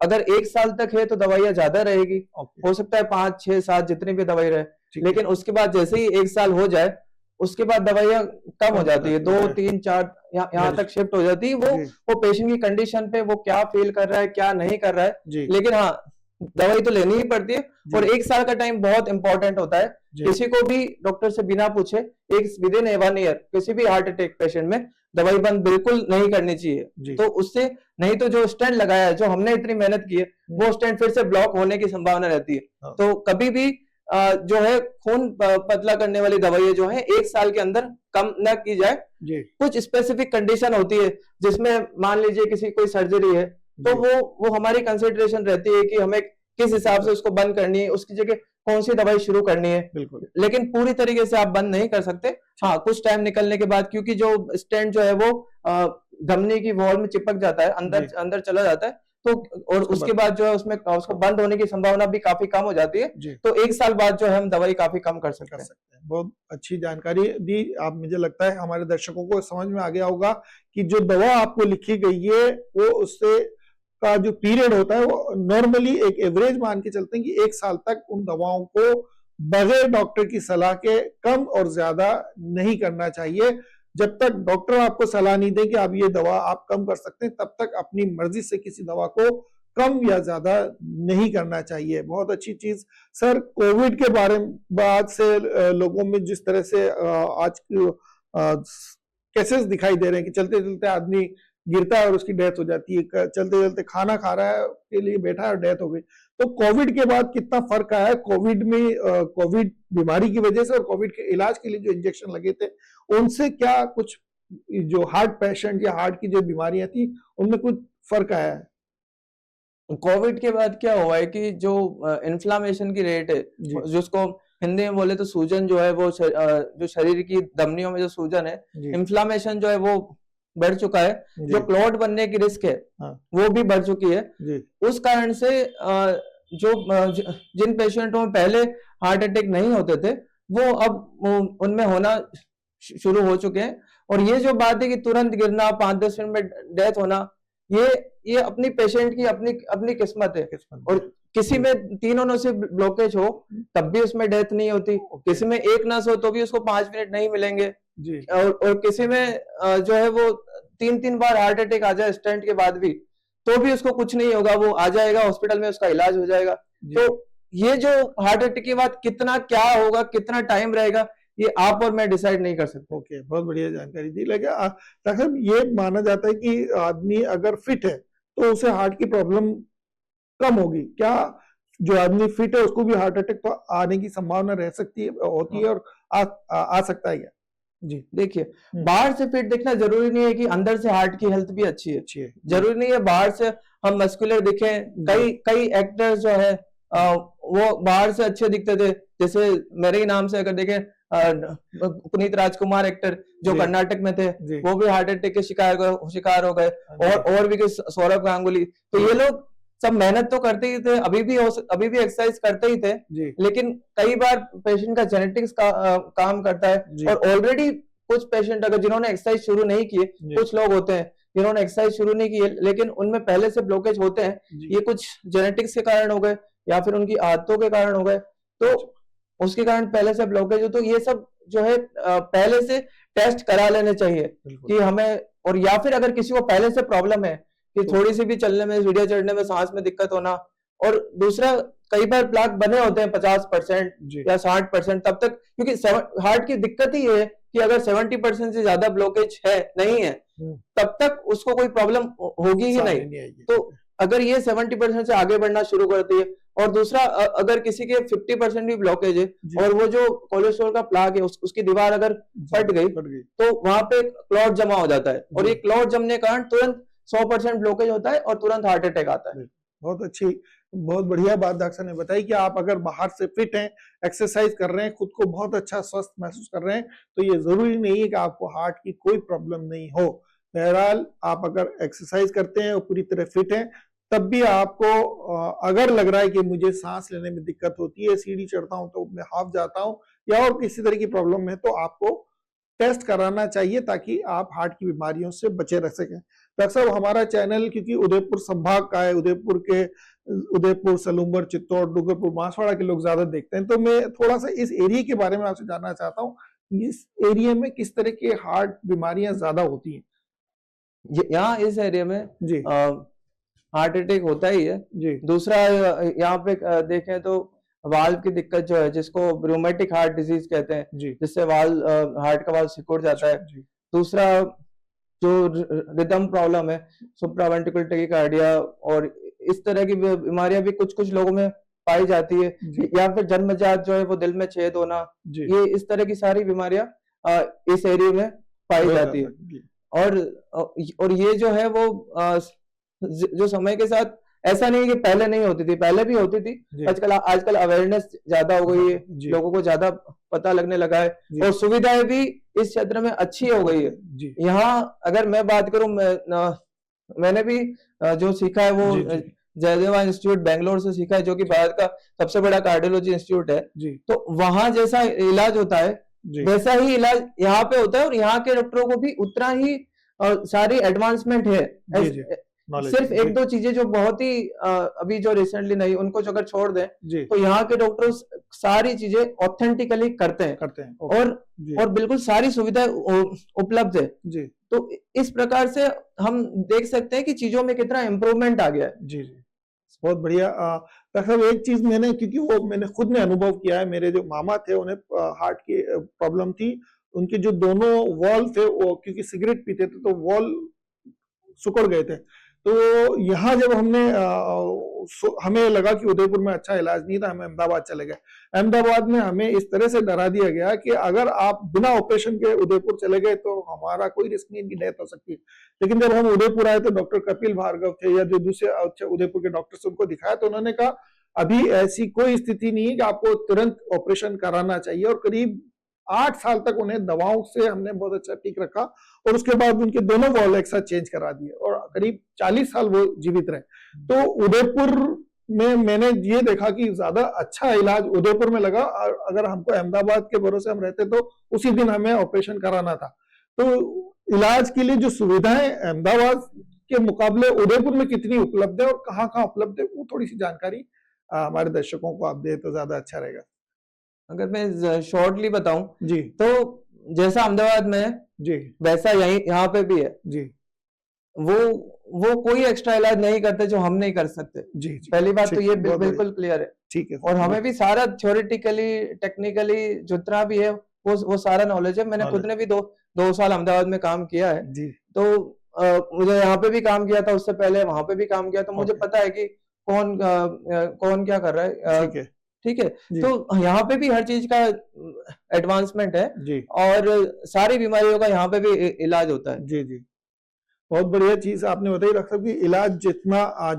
अगर 1 साल तक है तो दवाइयाँ ज्यादा रहेगी, हो सकता है 5, 6, 7 जितनी भी दवाई रहे। लेकिन उसके बाद जैसे ही 1 साल हो जाए उसके बाद दवाइयाँ कम हो जाती है, 2, 3, 4 यहाँ तक शिफ्ट हो जाती है। वो पेशेंट की कंडीशन पे वो क्या फील कर रहा है क्या नहीं कर रहा है, लेकिन हाँ दवाई तो लेनी ही पड़ती है। और 1 साल का टाइम बहुत इंपॉर्टेंट होता है। किसी को भी डॉक्टर से बिना पूछे विद इन 1 ईयर किसी भी हार्ट अटैक पेशेंट में दवाई बंद बिल्कुल नहीं करनी चाहिए। तो उससे नहीं तो जो स्टेंट लगाया है, जो हमने इतनी मेहनत की है, वो स्टेंट फिर से ब्लॉक होने की संभावना रहती है। तो कभी भी जो है खून पतला करने वाली दवाई जो है 1 साल के अंदर कम न की जाए। कुछ स्पेसिफिक कंडीशन होती है जिसमें मान लीजिए किसी कोई सर्जरी है तो वो हमारी कंसिडरेशन रहती है कि हमें किस हिसाब से उसको बंद करनी है, उसकी जगह कौन सी दवाई शुरू करनी है। बिल्कुल, लेकिन पूरी तरीके से आप बंद नहीं कर सकते। हाँ कुछ टाइम निकलने के बाद, क्योंकि जो स्टेंट जो है वो धमनी की वॉल में चिपक जाता है, अंदर चला जाता है, तो और उसके बाद जो है उसमें उसको बंद होने की संभावना भी काफी कम हो जाती है। तो 1 साल बाद जो है हम दवाई काफी कम कर सकते हैं। बहुत अच्छी जानकारी दी आप। मुझे लगता है हमारे दर्शकों को समझ में आ गया होगा कि जो दवा आपको लिखी गई है वो उससे का जो पीरियड होता है वो नॉर्मली एक एवरेज मान के चलते हैं कि 1 साल तक उन दवाओं को बगैर डॉक्टर की सलाह के कम और ज्यादा नहीं करना चाहिए। जब तक डॉक्टर आपको सलाह नहीं दे कि आप ये दवा आप कम कर सकते हैं, तब तक अपनी मर्जी से किसी दवा को कम या ज्यादा नहीं करना चाहिए। बहुत अच्छी चीज सर। कोविड के बारे में बाद से लोगों में जिस तरह से आज केसेस दिखाई दे रहे हैं कि चलते चलते आदमी गिरता है और उसकी डेथ हो जाती है, चलते चलते खाना खा रहा है के लिए बैठा है और डेथ हो गई। तो कोविड के बाद कितना फर्क आया है? कोविड में कोविड बीमारी की वजह से और कोविड के इलाज के लिए जो इंजेक्शन लगे थे उनसे क्या कुछ जो हार्ट पेशेंट या हार्ट की जो बीमारियां थी उनमें कुछ फर्क आया है? कोविड के बाद क्या हुआ है कि जो इन्फ्लामेशन की रेट है, जिसको हिंदी में बोले तो सूजन जो है वो जो शरीर की धमनियों में जो सूजन है, इन्फ्लामेशन जो है वो बढ़ चुका है। जो क्लॉट बनने की रिस्क है वो भी बढ़ चुकी है। उस कारण से जिन पेशेंटों में पहले हार्ट अटैक नहीं होते थे वो अब उनमें होना शुरू हो चुके हैं। और ये जो बात है कि तुरंत गिरना, 5-10 मिनट में डेथ होना, ये अपनी पेशेंट की अपनी किस्मत है। और किसी में 3 नसों ब्लॉकेज हो तब भी उसमें डेथ नहीं होती, किसी में 1 नस हो तो भी उसको 5 मिनट नहीं मिलेंगे जी। और किसी में जो है वो 3 बार हार्ट अटैक आ जाए स्टेंट के बाद भी तो भी उसको कुछ नहीं होगा, वो आ जाएगा हॉस्पिटल में, उसका इलाज हो जाएगा। तो ये जो हार्ट अटैक के बाद कितना क्या होगा, कितना टाइम रहेगा, ये आप और मैं डिसाइड नहीं कर सकते। ओके, बहुत बढ़िया जानकारी दी। लेकिन डॉक्टर साहब ये माना जाता है कि आदमी अगर फिट है तो उसे हार्ट की प्रॉब्लम कम होगी। क्या जो आदमी फिट है उसको भी हार्ट अटैक तो आने की संभावना रह सकती है, होती है और आ सकता है क्या? जी देखिए, बाहर से फिट दिखना जरूरी नहीं है कि अंदर से हार्ट की हेल्थ भी अच्छी है। जरूरी नहीं है बाहर से हम मस्कुलर दिखें। कई एक्टर्स जो है वो बाहर से अच्छे दिखते थे, जैसे मेरे ही नाम से अगर देखें पुनीत राजकुमार एक्टर जो कर्नाटक में थे वो भी हार्ट अटैक के शिकार हो गए, और भी सौरभ गांगुली। तो ये लोग सब मेहनत तो करते ही थे, अभी भी एक्सरसाइज करते ही थे, लेकिन कई बार पेशेंट का जेनेटिक्स काम करता है। और ऑलरेडी कुछ पेशेंट अगर जिन्होंने एक्सरसाइज शुरू नहीं किए, कुछ लोग होते हैं जिन्होंने एक्सरसाइज शुरू नहीं की लेकिन उनमें पहले से ब्लॉकेज होते हैं, ये कुछ जेनेटिक्स के कारण हो गए या फिर उनकी आदतों के कारण हो गए, तो उसके कारण पहले से ब्लॉकेज हो। तो ये सब जो है पहले से टेस्ट करा लेने चाहिए कि हमें, और या फिर अगर किसी को पहले से प्रॉब्लम है कि थोड़ी सी भी चलने में, सीढ़ियाँ चढ़ने में, सांस में दिक्कत होना। और दूसरा, कई बार प्लाक बने होते हैं 50% या 60% तब तक, क्योंकि हार्ट की दिक्कत ही है कि अगर 70% से ज्यादा ब्लॉकेज है नहीं है तब तक उसको कोई प्रॉब्लम होगी ही नहीं। तो अगर ये 70% से आगे बढ़ना शुरू करती है, और दूसरा अगर किसी के 50% भी ब्लॉकेज है और वो जो कोलेस्ट्रॉल का प्लाक है उसकी दीवार अगर फट गई तो वहां पे क्लॉट जमा हो जाता है, और ये क्लॉट जमने के कारण तुरंत 100% ब्लॉकेज होता है और तुरंत हार्ट अटैक आता है। बहुत बढ़िया बात डॉक्टर साहब ने बताई कि आप अगर बाहर से फिट हैं, एक्सरसाइज कर रहे हैं, खुद को बहुत अच्छा स्वस्थ महसूस कर रहे हैं, तो ये जरूरी नहीं है कि आपको हार्ट की कोई प्रॉब्लम नहीं हो। बहरहाल आप अगर एक्सरसाइज करते हैं और पूरी तरह फिट हैं, तब भी आपको अगर लग रहा है कि मुझे सांस लेने में दिक्कत होती है, सीढ़ी चढ़ता हूं तो मैं हाफ जाता हूं, या और किसी तरह की प्रॉब्लम है, तो आपको टेस्ट कराना चाहिए ताकि आप हार्ट की बीमारियों से बचे रह सकें। डॉक्टर साहब, हमारा चैनल क्योंकि उदयपुर संभाग का है, उदयपुर, सलूम्बर, चित्तौड़, डूंगरपुर, बांसवाड़ा के लोग ज्यादा देखते हैं, तो मैं थोड़ा सा इस एरिया के बारे में आपसे जानना चाहता हूँ, इस एरिया में किस तरह के हार्ट बीमारियां ज्यादा होती हैं? यहाँ इस एरिया में जी हार्ट अटैक होता ही है जी। दूसरा, यहाँ पे देखें तो वाल्व की दिक्कत जो है, जिसको रूमेटिक हार्ट डिजीज कहते हैं, जिससे हार्ट का वाल्व सिकुड़ जाता है। दूसरा, जो रिदम प्रॉब्लम है, सुप्रावेंट्रिकुलर टैकीकार्डिया, और इस तरह की बीमारियां भी कुछ कुछ लोगों में पाई जाती है, या फिर जन्मजात जो है वो दिल में छेद होना, ये इस तरह की सारी बीमारियां इस एरिया में पाई जाती है। और ये जो है वो जो समय के साथ, ऐसा नहीं कि पहले नहीं होती थी, पहले भी होती थी, आजकल अवेयरनेस ज्यादा हो गई है, लोगों को ज्यादा पता लगने लगा है, और सुविधाएं भी इस क्षेत्र में अच्छी हो गई है। यहाँ अगर मैं बात करूं, मैंने भी जो सीखा है वो जयदेवा इंस्टीट्यूट बेंगलोर से सीखा है, जो कि भारत का सबसे बड़ा कार्डियोलॉजी इंस्टीट्यूट है। तो वहां जैसा इलाज होता है वैसा ही इलाज यहाँ पे होता है, और यहाँ के डॉक्टरों को भी उतना ही सारी एडवांसमेंट है। सिर्फ एक दो चीजें जो बहुत ही अभी जो रिसेंटली नहीं, उनको जो अगर छोड़ दें तो यहाँ के डॉक्टर सारी चीजें ऑथेंटिकली करते हैं और बिल्कुल सारी सुविधाएं उपलब्ध है। तो इस प्रकार से हम देख सकते हैं कि चीजों में कितना इम्प्रूवमेंट आ गया है। जी बहुत बढ़िया। डॉक्टर साहब, एक चीज क्योंकि मैंने खुद ने अनुभव किया है, मेरे जो मामा थे उन्हें हार्ट की प्रॉब्लम थी, उनके जो दोनों वॉल थे वो क्योंकि सिगरेट पीते थे तो वॉल सिकुड़ गए थे। तो यहाँ जब हमें लगा कि उदयपुर में अच्छा इलाज नहीं था, हम अहमदाबाद चले गए। अहमदाबाद में हमें इस तरह से डरा दिया गया कि अगर आप बिना ऑपरेशन के उदयपुर चले गए तो हमारा कोई रिस्क नहीं, इनकी डेथ हो सकती है। लेकिन जब हम उदयपुर आए तो डॉक्टर कपिल भार्गव थे या जो दूसरे उदयपुर के डॉक्टर्स उनको दिखाया, तो उन्होंने कहा अभी ऐसी कोई स्थिति नहीं है कि आपको तुरंत ऑपरेशन कराना चाहिए, और करीब 8 साल तक उन्हें दवाओं से हमने बहुत अच्छा ठीक रखा, और उसके बाद उनके दोनों वॉल एक साथ चेंज करा दिए और करीब 40 साल वो जीवित रहे। तो उदयपुर में मैंने ये देखा कि ज्यादा अच्छा इलाज उदयपुर में लगा, अगर हमको अहमदाबाद के भरोसे हम रहते तो उसी दिन हमें ऑपरेशन कराना था। तो इलाज के लिए जो सुविधाएं अहमदाबाद के मुकाबले उदयपुर में कितनी उपलब्ध है और कहाँ कहाँ उपलब्ध है, वो थोड़ी सी जानकारी हमारे दर्शकों को आप दे तो ज्यादा अच्छा रहेगा। अगर मैं शॉर्टली बताऊं जी, तो जैसा अहमदाबाद में है जी वैसा यहाँ पे भी है जी। वो कोई एक्स्ट्रा इलाज नहीं करते जो हम नहीं कर सकते। जी पहली बात तो ये बिल्कुल क्लियर है। ठीक है। और हमें भी सारा थ्योरेटिकली टेक्निकली जितना भी है वो सारा नॉलेज है। मैंने खुद ने भी दो साल अहमदाबाद में काम किया है जी। तो मुझे यहाँ पे भी काम किया था, उससे पहले वहां पे भी काम किया, तो मुझे पता है कि कौन क्या कर रहा है। ठीक है। तो यहाँ पे भी हर चीज का एडवांसमेंट है जी। और सारी बीमारियों का यहाँ पे भी इलाज होता है। जी जी, बहुत बढ़िया चीज आपने बताई डॉक्टर साहब कि इलाज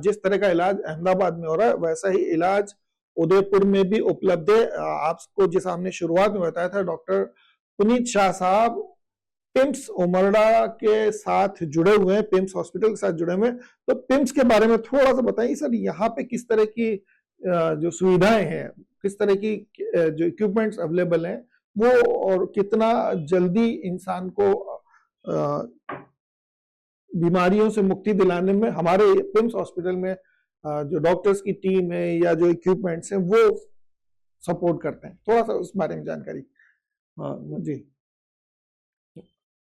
जिस तरह का इलाज अहमदाबाद में हो रहा है वैसा ही इलाज उदयपुर में भी उपलब्ध है। आपको जैसा हमने शुरुआत में बताया था, डॉक्टर पुनीत शाह साहब पिम्स उमरड़ा के साथ जुड़े हुए हैं, पिम्स हॉस्पिटल के साथ जुड़े हुए हैं। तो पिम्स के बारे में थोड़ा सा बताइए सर, यहाँ पे किस तरह की जो सुविधाएं हैं, किस तरह की जो इक्विपमेंट्स अवेलेबल हैं वो, और कितना जल्दी इंसान को बीमारियों से मुक्ति दिलाने में हमारे पिम्स हॉस्पिटल में जो डॉक्टर्स की टीम है या जो इक्विपमेंट्स हैं वो सपोर्ट करते हैं, थोड़ा सा उस बारे में जानकारी। हाँ जी,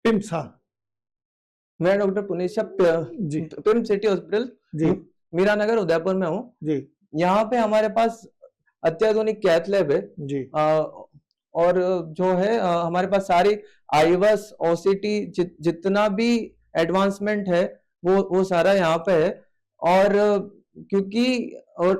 पिम्स। हाँ मैं डॉक्टर पुनीशा जी पिम्स सिटी हॉस्पिटल जी मीरा नगर उदयपुर में हूँ। जी यहाँ पे हमारे पास अत्याधुनिक कैथ लैब है। जी और जो है हमारे पास सारी आईवस ओसीटी जितना भी एडवांसमेंट है वो सारा यहाँ पे है। और क्योंकि और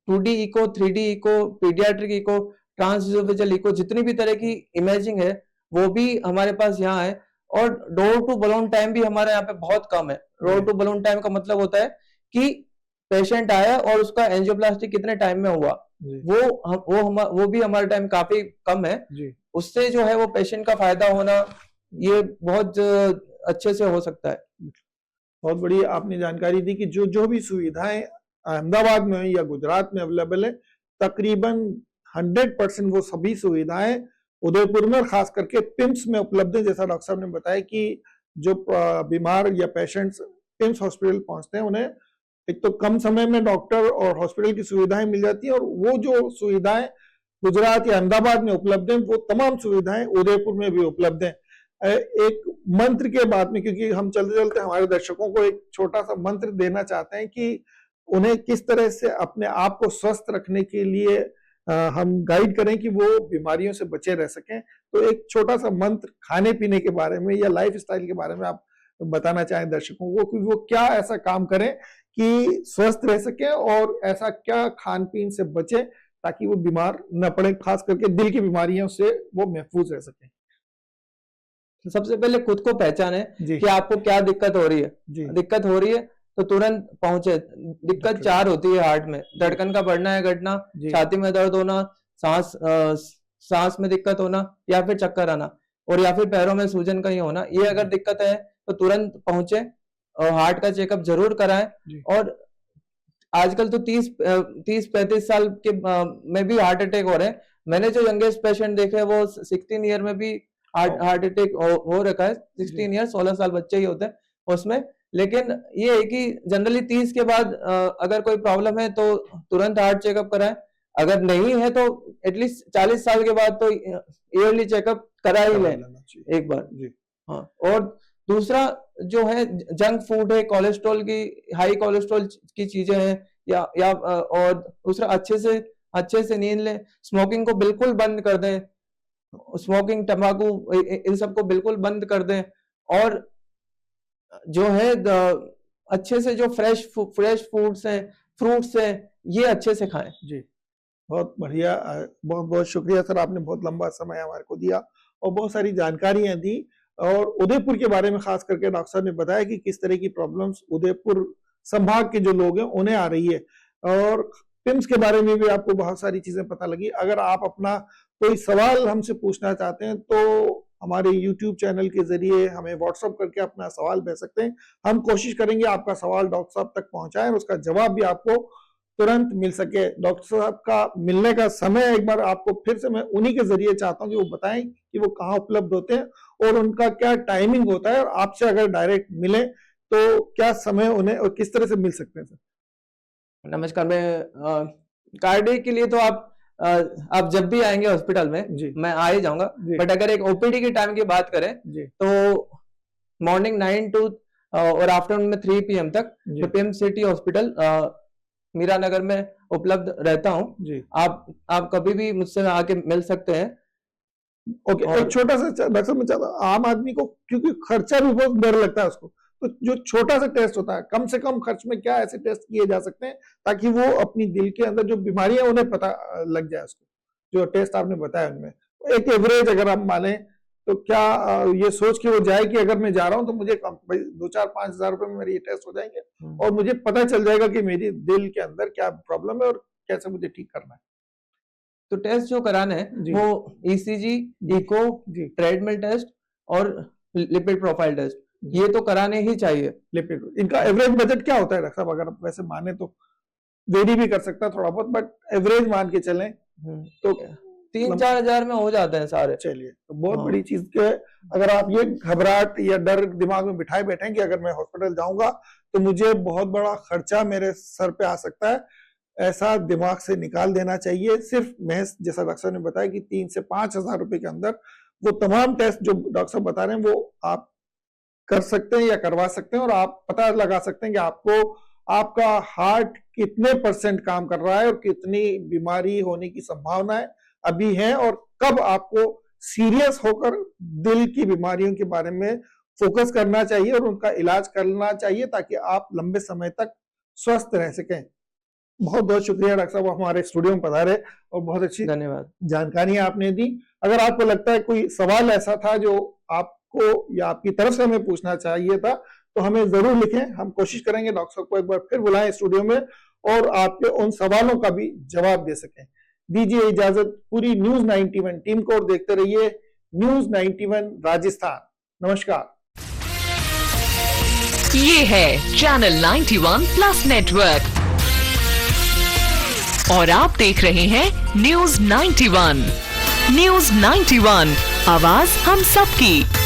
2D echo, 3D echo, paediatric echo, transoesophageal echo, जितनी भी तरह की इमेजिंग है वो भी हमारे पास यहाँ है। और डोर टू बलून टाइम भी हमारे यहाँ पे बहुत कम है। डोर टू बलून टाइम का मतलब होता है कि पेशेंट आया और उसका एंजियोप्लास्टी कितने टाइम में हुआ, वो भी हमारा टाइम काफी कम है। उससे जो है वो पेशेंट का फायदा होना ये बहुत अच्छे से हो सकता है। बहुत बड़ी आपने जानकारी दी कि जो भी सुविधाएं अहमदाबाद में या गुजरात में अवेलेबल है, तकरीबन 100% वो सभी सुविधाएं उदयपुर में और खास करके पिम्स में उपलब्ध है। जैसा डॉक्टर साहब ने बताया कि जो बीमार या पेशेंट्स पिम्स हॉस्पिटल पहुंचते हैं उन्हें एक तो कम समय में डॉक्टर और हॉस्पिटल की सुविधाएं मिल जाती है, और वो जो सुविधाएं गुजरात या अहमदाबाद में उपलब्ध हैं वो तमाम सुविधाएं उदयपुर में भी उपलब्ध हैं। एक मंत्र के बाद में, क्योंकि हम चलते चलते हमारे दर्शकों को एक छोटा सा मंत्र देना चाहते हैं कि उन्हें किस तरह से अपने आप को स्वस्थ रखने के लिए हम गाइड करें कि वो बीमारियों से बचे रह सकें। तो एक छोटा सा मंत्र खाने पीने के बारे में या लाइफ स्टाइल के बारे में आप बताना चाहें दर्शकों को कि वो क्या ऐसा काम करें कि स्वस्थ रह सके, और ऐसा क्या खान पीन से बचे ताकि वो बीमार न पड़े, खास करके दिल की बीमारियों से वो महफूज रह सके। तो सबसे पहले खुद को पहचाने कि आपको क्या दिक्कत हो रही है। दिक्कत हो रही है तो तुरंत पहुंचे। दिक्कत 4 होती है हार्ट में: धड़कन का बढ़ना या घटना, छाती में दर्द होना, सांस में दिक्कत होना, या फिर चक्कर आना, और या फिर पैरों में सूजन कहीं होना। ये अगर दिक्कत है तो तुरंत पहुंचे और हार्ट का चेकअप जरूर कराएं। और आजकल तो 30-35 साल के में भी हार्ट अटैक हो रहे हैं। मैंने जो यंगेस्ट पेशेंट देखे हैं वो 16 ईयर में भी हार्ट अटैक हो रखा है। 16 ईयर 16 साल बच्चे ही होते हैं उसमें। लेकिन ये है कि जनरली 30 के बाद अगर कोई प्रॉब्लम है तो तुरंत हार्ट चेकअप कराएं। अगर नहीं है तो एटलीस्ट 40 साल के बाद तो ईयरली चेकअप करा ही लें एक बार। हाँ, और दूसरा जो है जंक फूड है, कोलेस्ट्रॉल की, हाई कोलेस्ट्रॉल की चीजें हैं, या और दूसरा अच्छे से नींद लें। स्मोकिंग को बिल्कुल बंद कर दें। स्मोकिंग, तंबाकू, इन सबको बिल्कुल बंद कर दें। और जो है अच्छे से जो फ्रेश फूड्स हैं, फ्रूट्स हैं, ये अच्छे से खाएं। जी, बहुत बढ़िया। बहुत बहुत शुक्रिया सर, आपने बहुत लंबा समय हमारे को दिया और बहुत सारी जानकारियां दी। और उदयपुर के बारे में खास करके डॉक्टर साहब ने बताया कि किस तरह की प्रॉब्लम्स उदयपुर संभाग के जो लोग हैं उन्हें आ रही है, और पिम्स के बारे में भी आपको बहुत सारी चीजें पता लगी। अगर आप अपना कोई सवाल हमसे पूछना चाहते हैं तो हमारे YouTube चैनल के जरिए हमें व्हाट्सएप करके अपना सवाल भेज सकते हैं। हम कोशिश करेंगे आपका सवाल डॉक्टर साहब तक पहुंचाएं और उसका जवाब भी आपको तुरंत मिल सके। डॉक्टर साहब का मिलने का समय एक बार आपको फिर से मैं उन्हीं के जरिए चाहता हूं कि वो बताएं कि वो कहाँ उपलब्ध होते हैं और उनका क्या टाइमिंग होता है, और आपसे अगर डायरेक्ट मिले तो क्या समय उन्हें और किस तरह से मिल सकते हैं सर। नमस्कार। मैं कार्डियक के लिए तो आप जब भी आएंगे हॉस्पिटल में मैं आ ही जाऊंगा। बट अगर एक ओपीडी के टाइम की बात करें तो मॉर्निंग 9 to और आफ्टरनून में 3 PM तक पिम्स सिटी हॉस्पिटल मीरा नगर में उपलब्ध रहता हूँ। आप कभी भी मुझसे आके मिल सकते हैं। ओके, एक छोटा सा डॉक्टर साहब मैं चाहता हूं, आम आदमी को क्योंकि खर्चा भी बहुत डर लगता है उसको, तो जो छोटा सा टेस्ट होता है, कम से कम खर्च में क्या ऐसे टेस्ट किए जा सकते हैं ताकि वो अपनी दिल के अंदर जो बीमारियां उन्हें पता लग जाए उसको, जो टेस्ट आपने बताया उनमें एक एवरेज अगर हम माने तो क्या ये सोच के वो जाए कि अगर मैं जा रहा हूं तो मुझे 2-4-5 हजार रुपए में मेरे ये टेस्ट हो जाएंगे और मुझे पता चल जाएगा कि मेरी दिल के अंदर क्या प्रॉब्लम है और कैसे मुझे ठीक करना है। तो टेस्ट जो कराने हैं वो ECG, इको, ट्रेडमिल टेस्ट और लिपिड प्रोफाइल टेस्ट, ये तो कराने ही चाहिए। लिपिड, इनका एवरेज बजट क्या होता है डॉक्टर साहब? अगर आप वैसे माने तो वेरी भी कर सकता है थोड़ा बहुत, बट एवरेज मान के चलें तो 3-4 हजार में हो जाते हैं सारे। चलिए, तो बहुत बड़ी चीज है। अगर आप ये घबराहट या डर दिमाग में बिठाए बैठे कि अगर मैं हॉस्पिटल जाऊंगा तो मुझे बहुत बड़ा खर्चा मेरे सर पे आ सकता है, ऐसा दिमाग से निकाल देना चाहिए। सिर्फ महज जैसा डॉक्टर साहब ने बताया कि 3 से 5 हजार रुपए के अंदर वो तमाम टेस्ट जो डॉक्टर साहब बता रहे हैं वो आप कर सकते हैं या करवा सकते हैं और आप पता लगा सकते हैं कि आपको आपका हार्ट कितने % काम कर रहा है और कितनी बीमारी होने की संभावनाएं अभी है और कब आपको सीरियस होकर दिल की बीमारियों के बारे में फोकस करना चाहिए और उनका इलाज करना चाहिए ताकि आप लंबे समय तक स्वस्थ रह सकें। बहुत बहुत शुक्रिया डॉक्टर साहब, हमारे स्टूडियो में पधारे और बहुत अच्छी धन्यवाद। जानकारी आपने दी। अगर आपको लगता है कोई सवाल ऐसा था जो आपको या आपकी तरफ से हमें पूछना चाहिए था तो हमें जरूर लिखें, हम कोशिश करेंगे डॉक्टर साहब को एक बार फिर बुलाएं स्टूडियो में और आपके उन सवालों का भी जवाब दे सकें। दीजिए इजाजत पूरी न्यूज 91 टीम को और देखते रहिए न्यूज 91 राजस्थान। नमस्कार। ये है चैनल 91 प्लस नेटवर्क और आप देख रहे हैं न्यूज 91। न्यूज 91 आवाज हम सबकी।